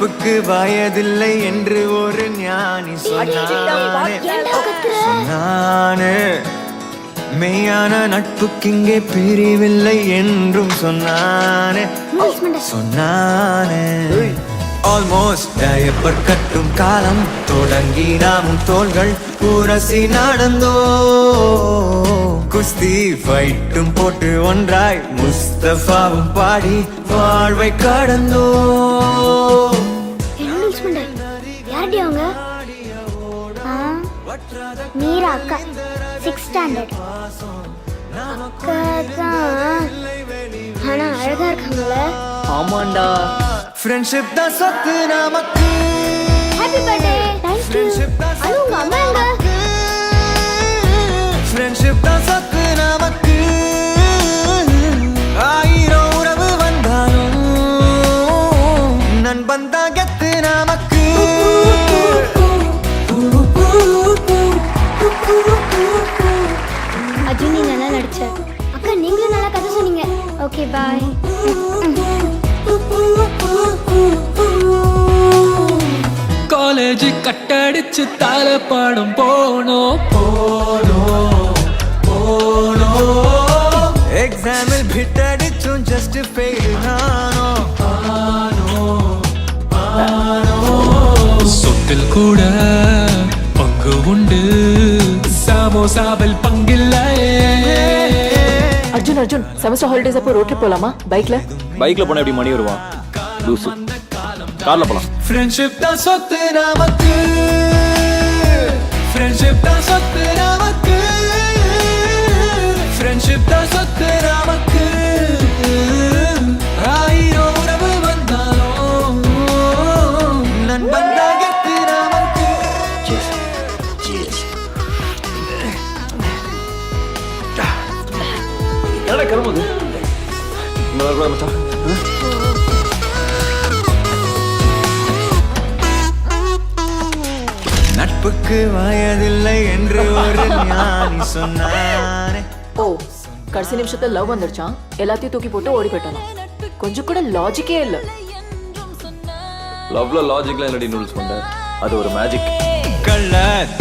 நட்புக்கு வயதில்லை என்று ஒரு ஞானி சொன்னானே மெய்யான நட்புக்கு இங்கே பிரிவில்லை என்றும் சொன்னானே ஆல்மோஸ்ட் டயப்பர் கட்டும் காலம் தொடங்கி நாமும் தோள்கள் உரசி நடந்தோ குஸ்தி ஃபைட்டும் போட்டு ஒன்றாய் முஸ்தபாவும் பாடி வாழ்வை கடந்தோ. மீரா அக்கா 6th ஸ்டாண்டர்ட் அக்கா தான். ஆனா அழகா இருக்காங்கல்ல. ஆமாண்டா. ஃப்ரெண்ட்ஷிப் தான் சொத்து நமக்கு. Happy birthday. Thank you. Anu உங்க அம்மா எங்க? ஃப்ரெண்ட்ஷிப் தான் சொத்து நமக்கு. ஆயிரம் உறவு வந்தாலும் நண்பன் தான் கெத்து நமக்கு. அர்ஜுன் நீ நல்லா நடிச்ச. அக்கா நீங்களும் நல்லா கதை சொன்னீங்க. Okay bye. காலேஜ் கட்டடிச்சு தல படம் போனோம் எக்ஸாமில் பிட்டடிச்சும் ஜஸ்ட் ஃபெயில் சொத்தில் கூட பங்கு உண்டு சமோசாவில் பங்கில்லை. அர்ஜுன் செமஸ்டர் ஹாலிடேஸ் அப்போ ரோட் ட்ரிப் போலாமா? பைக்ல போனா எப்படி மணி வருவான்? லூசு, கார்ல போலாம். ஃப்ரெண்ட்ஷிப் தான் சொத்து நமக்கு. ஃப்ரெண்ட்ஷிப் தான் சொத்து நமக்கு. ஃப்ரெண்ட்ஷிப் தான் சொத்து நமக்கு. ஆயிரம் உறவு வந்தாலும் நண்பன் தான் கெத்து நமக்கு. என்னடா கிளம்புது? நட்புக்கு வயதில்லை என்று ஒரு ஞானி சொன்னானே. ஓ கடைசி நிமிஷத்துல லவ் வந்துருச்சான். எல்லாத்தையும் தூக்கி போட்டு ஓடி போயிட்டான். கொஞ்சம் கூட லாஜிக்கே இல்ல. லவ்ல லாஜிக்ல என்னடி நூல்ஸ் பண்ண? அது ஒரு மேஜிக். கள்ள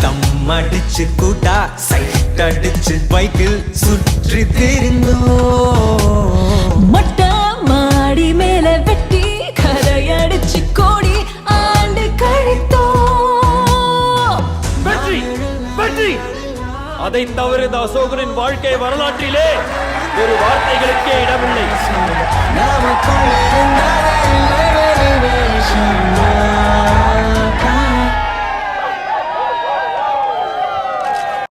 தம் அடிச்சு கூட்டா சைட் அடிச்சு பைக்கில் சுற்றி திரிந்தோ. மொட்டை மாடி மேல வெட்டி கரையடிச்சு கோடி ஆண்டு கழித்தோ. வெற்றி அதை தவிர இந்த அசோகனின் வாழ்க்கை வரலாற்றிலே ஒரு வார்த்தைகளுக்கே இடமில்லை. நமக்குள்